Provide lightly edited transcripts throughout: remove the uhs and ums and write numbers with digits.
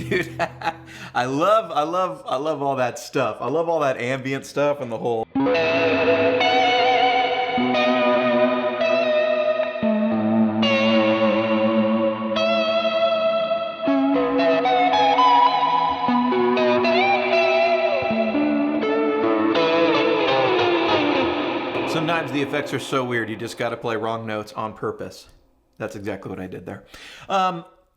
Dude, I love all that stuff. I love all that ambient stuff and the whole. Sometimes the effects are so weird, you just got to play wrong notes on purpose. That's exactly what I did there.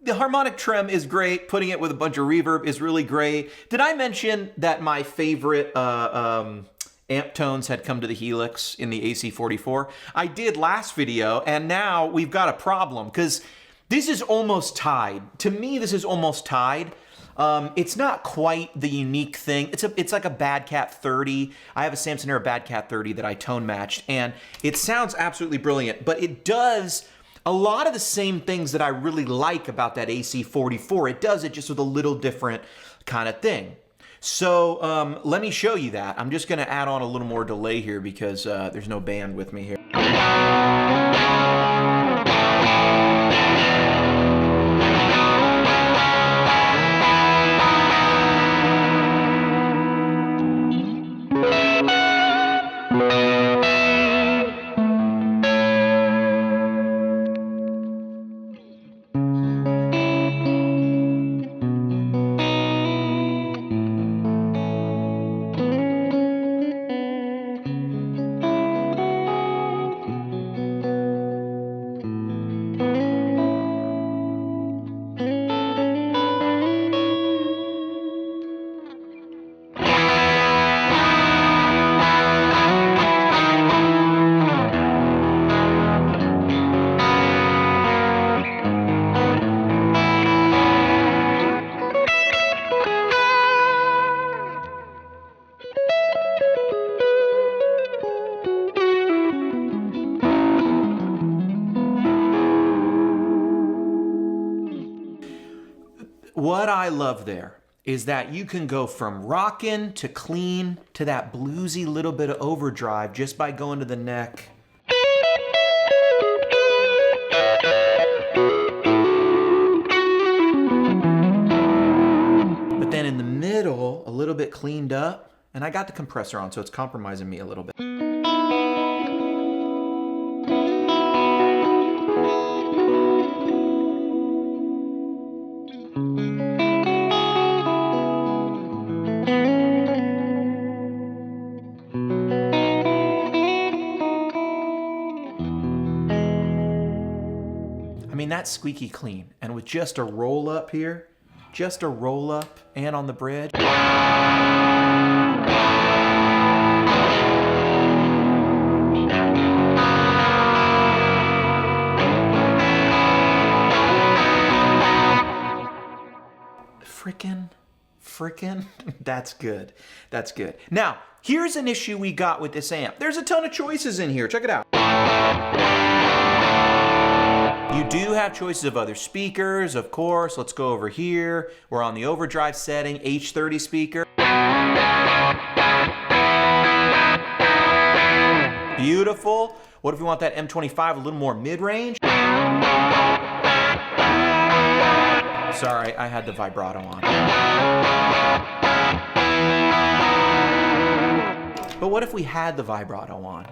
The harmonic trem is great. Putting it with a bunch of reverb is really great. Did I mention that my favorite amp tones had come to the Helix in the AC44? I did last video, and now we've got a problem because this is almost tied. To me, this is almost tied. It's not quite the unique thing. It's like a Bad Cat 30. I have a Sampson era Bad Cat 30 that I tone matched, and it sounds absolutely brilliant, but it does a lot of the same things that I really like about that AC44. It does it just with a little different kind of thing. So let me show you that. I'm just gonna add on a little more delay here because there's no band with me here. What I love there is that you can go from rockin' to clean to that bluesy little bit of overdrive just by going to the neck. But then in the middle, a little bit cleaned up, and I got the compressor on, so it's compromising me a little bit. I mean, that's squeaky clean. And with just a roll up here, just a roll up and on the bridge. Frickin', that's good. That's good. Now, here's an issue we got with this amp. There's a ton of choices in here. Check it out. You do have choices of other speakers, of course. Let's go over here. We're on the overdrive setting, H30 speaker. Beautiful. What if we want that M25 a little more mid-range? Sorry, I had the vibrato on. But what if we had the vibrato on?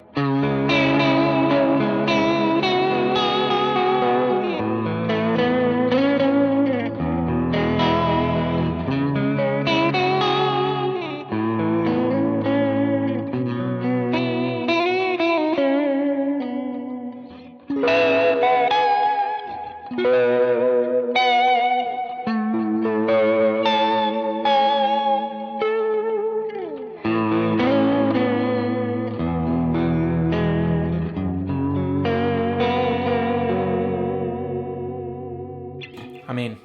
I mean,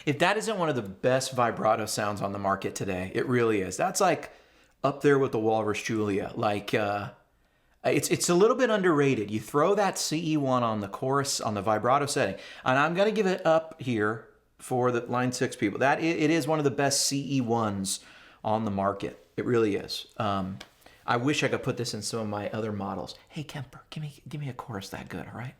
if that isn't one of the best vibrato sounds on the market today, it really is. That's like up there with the Walrus Julia. Like, it's a little bit underrated. You throw that CE1 on the chorus, on the vibrato setting, and I'm gonna give it up here for the Line 6 people. That it is one of the best CE1s on the market. It really is. I wish I could put this in some of my other models. Hey Kemper, give me a chorus that good, all right?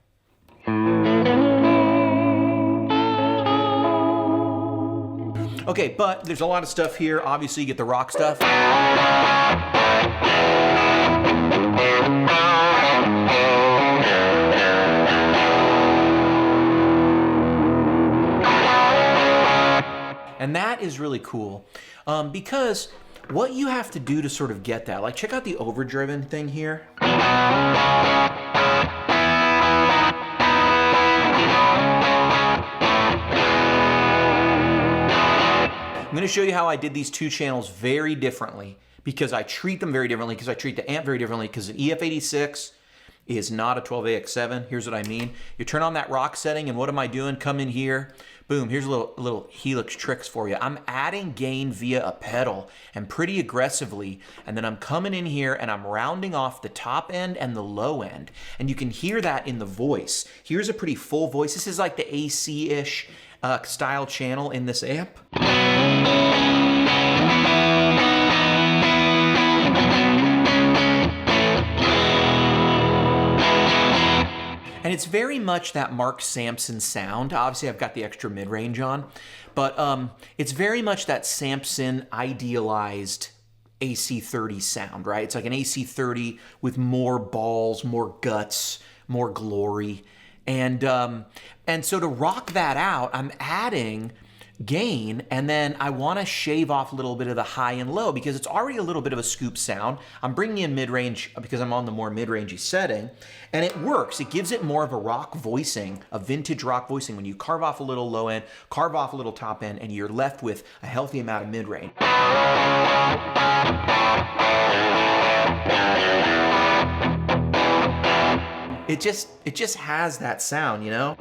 Okay, but there's a lot of stuff here. Obviously, you get the rock stuff. And that is really cool because what you have to do to sort of get that, like check out the overdriven thing here. I'm going to show you how I did these two channels very differently because I treat them very differently, because I treat the amp very differently, because an EF86 is not a 12AX7. Here's what I mean. You turn on that rock setting, and what am I doing? Come in here. Boom, here's a little Helix tricks for you. I'm adding gain via a pedal and pretty aggressively, and then I'm coming in here and I'm rounding off the top end and the low end. And you can hear that in the voice. Here's a pretty full voice. This is like the AC-ish style channel in this amp. And it's very much that Mark Sampson sound. Obviously, I've got the extra mid-range on, but it's very much that Sampson idealized AC30 sound, right? It's like an AC30 with more balls, more guts, more glory. And so to rock that out, I'm adding gain, and then I want to shave off a little bit of the high and low because it's already a little bit of a scoop sound. I'm bringing in mid-range because I'm on the more mid-rangey setting, and it works. It gives it more of a rock voicing, a vintage rock voicing when you carve off a little low end, carve off a little top end, and you're left with a healthy amount of mid-range. It just has that sound, you know?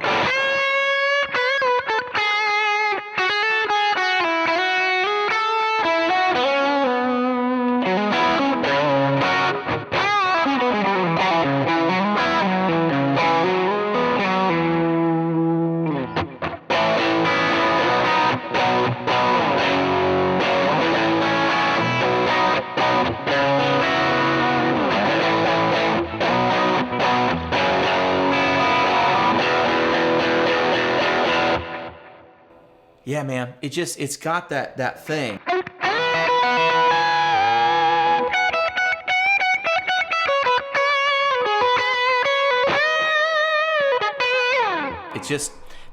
Yeah, man, it's got that thing.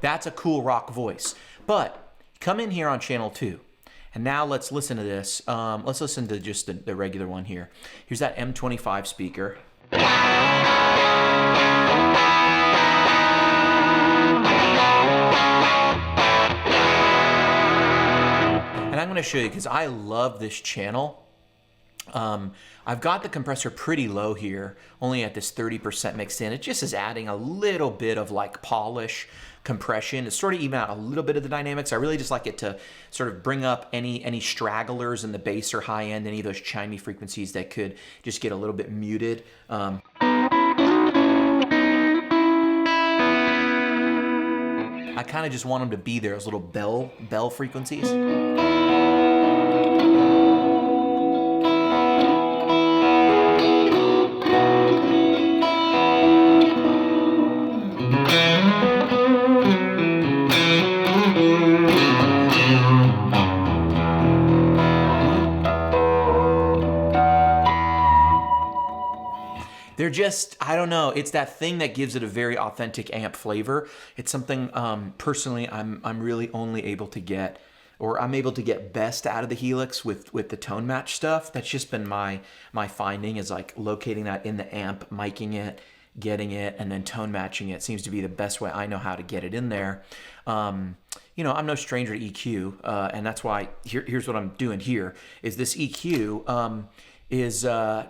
That's a cool rock voice. But come in here on channel 2. And now let's listen to this. Let's listen to just the regular one here. Here's that M25 speaker. And I'm going to show you because I love this channel. I've got the compressor pretty low here, only at this 30% mixed in. It just is adding a little bit of like polish, compression. It's sort of even out a little bit of the dynamics. I really just like it to sort of bring up any stragglers in the bass or high end, any of those chimey frequencies that could just get a little bit muted. I kind of just want them to be there, those little bell frequencies. They're just, I don't know, it's that thing that gives it a very authentic amp flavor. It's something personally I'm really only able to get, or I'm able to get best out of the Helix with the tone match stuff. That's just been my finding, is like locating that in the amp, miking it, getting it, and then tone matching it seems to be the best way I know how to get it in there. You know, I'm no stranger to EQ, and that's why here's what I'm doing here, is this EQ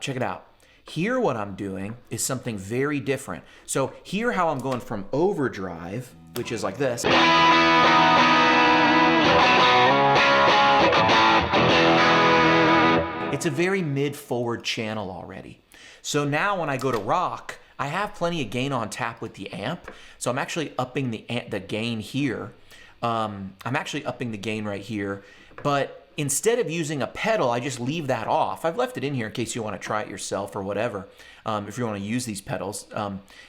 check it out. Here what I'm doing is something very different. So here how I'm going from overdrive, which is like this. It's a very mid-forward channel already. So now when I go to rock, I have plenty of gain on tap with the amp. So I'm actually upping the gain here. I'm actually upping the gain right here. But instead of using a pedal, I just leave that off. I've left it in here in case you want to try it yourself or whatever. If you want to use these pedals,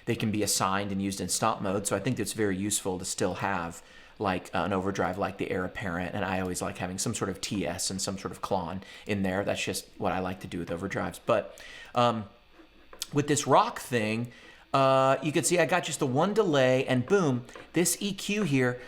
they can be assigned and used in stomp mode. So I think it's very useful to still have like an overdrive like the Heir Apparent, and I always like having some sort of TS and some sort of Klon in there. That's just what I like to do with overdrives. But with this rock thing, you can see I got just the one delay, and boom, this EQ here,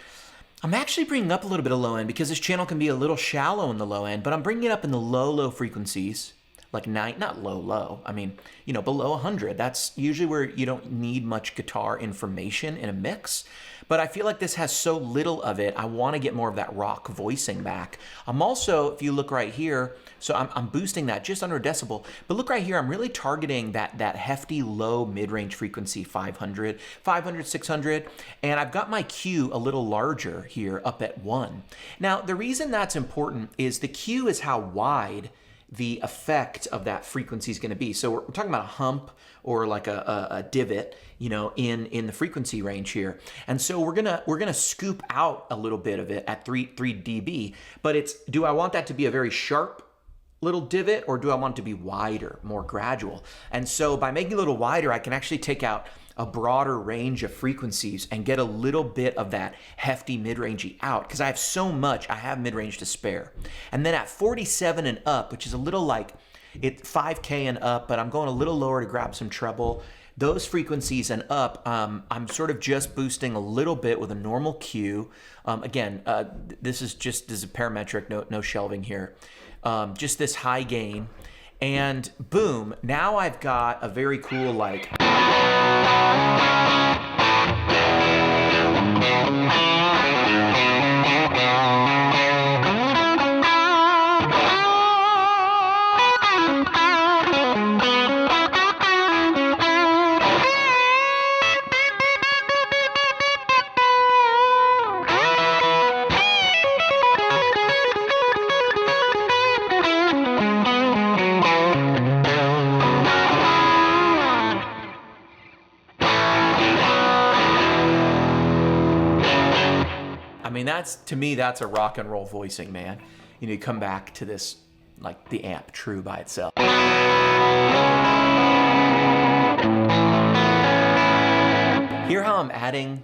I'm actually bringing up a little bit of low end because this channel can be a little shallow in the low end, but I'm bringing it up in the low frequencies, like not low. I mean, you know, below 100. That's usually where you don't need much guitar information in a mix. But I feel like this has so little of it, I want to get more of that rock voicing back. I'm also, if you look right here, so I'm boosting that just under a decibel, but look right here, I'm really targeting that hefty low mid-range frequency, 500, 600, and I've got my Q a little larger here up at 1. Now, the reason that's important is the Q is how wide the effect of that frequency is going to be. So we're talking about a hump or like a divot, you know, in the frequency range here. And so we're gonna scoop out a little bit of it at 3 dB. But do I want that to be a very sharp little divot, or do I want it to be wider, more gradual? And so by making it a little wider, I can actually take out a broader range of frequencies and get a little bit of that hefty mid-rangey out, because I have so much, I have mid-range to spare. And then at 47 and up, which is a little like 5K and up, but I'm going a little lower to grab some treble, those frequencies and up, I'm sort of just boosting a little bit with a normal Q. Again, this is a parametric, no shelving here. Just this high gain, and boom, now I've got a very cool like to me, that's a rock and roll voicing, man. You know, you come back to this, like the amp true by itself. Hear how I'm adding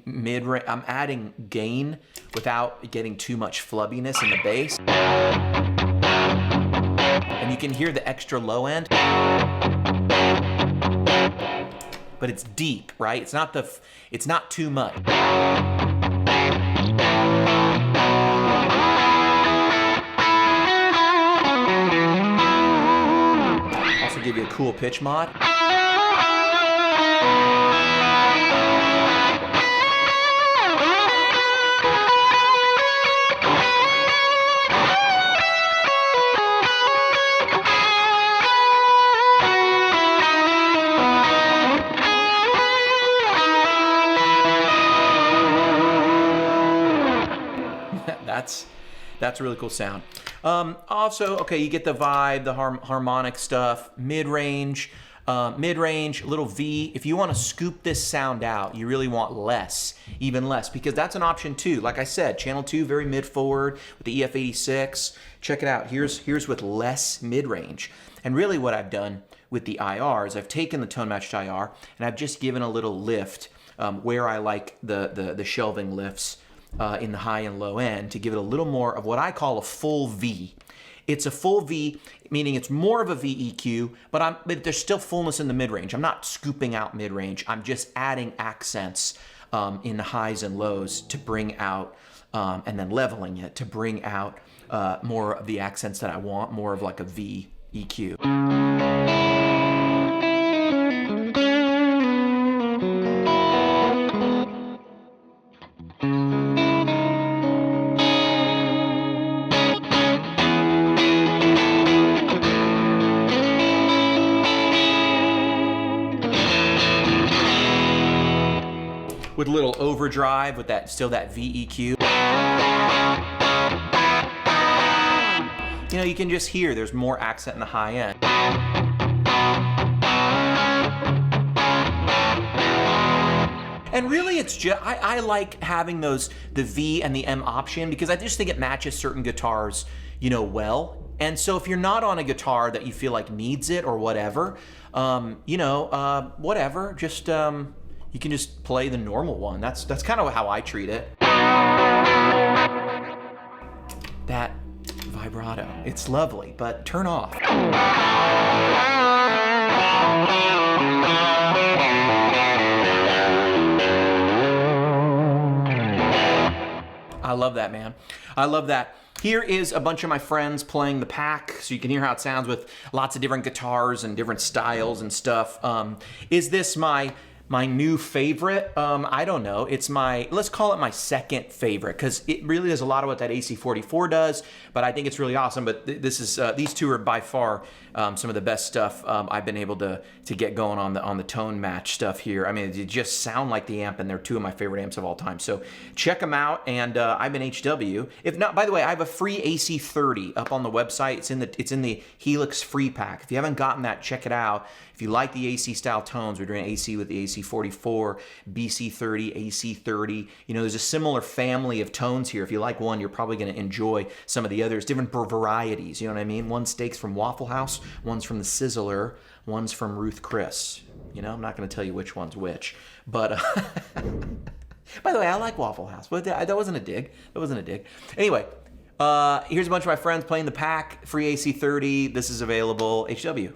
mid-range, I'm adding gain without getting too much flubbiness in the bass. And you can hear the extra low end. But it's deep, right? It's not too much. Also give you a cool pitch mod. That's a really cool sound. Also, okay, you get the vibe, the harmonic stuff, mid-range, little V. If you want to scoop this sound out, you really want less, even less, because that's an option too. Like I said, channel 2, very mid-forward with the EF86. Check it out. Here's with less mid-range. And really what I've done with the IRs, I've taken the Tone Matched IR and I've just given a little lift where I like the shelving lifts in the high and low end to give it a little more of what I call a full V. It's a full V, meaning it's more of a VEQ, but there's still fullness in the mid-range. I'm not scooping out mid-range. I'm just adding accents in the highs and lows to bring out, and then leveling it to bring out more of the accents that I want, more of like a VEQ. With a little overdrive, with still that VEQ. You know, you can just hear there's more accent in the high end. And really it's just, I like having the V and the M option because I just think it matches certain guitars, you know, well. And so if you're not on a guitar that you feel like needs it or whatever, you know, whatever, just, you can just play the normal one. That's kind of how I treat it. That vibrato, it's lovely, but turn off. I love that, man. I love that. Here is a bunch of my friends playing the pack, so you can hear how it sounds with lots of different guitars and different styles and stuff. Is this my new favorite? I don't know. It's let's call it my second favorite, because it really does a lot of what that AC44 does, but I think it's really awesome. But these two are by far some of the best stuff I've been able to get going on the Tone Match stuff here. I mean, they just sound like the amp, and they're two of my favorite amps of all time. So check them out, and I'm in HW. If not, by the way, I have a free AC30 up on the website. It's in the Helix free pack. If you haven't gotten that, check it out. If you like the AC style tones, we're doing AC with the AC44, BC30, AC30. You know, there's a similar family of tones here. If you like one, you're probably going to enjoy some of the others. Different varieties, you know what I mean? One steaks from Waffle House, one's from the Sizzler, one's from Ruth Chris. You know, I'm not going to tell you which one's which. But, by the way, I like Waffle House. But that wasn't a dig. That wasn't a dig. Anyway, here's a bunch of my friends playing the pack, free AC30. This is available, HW.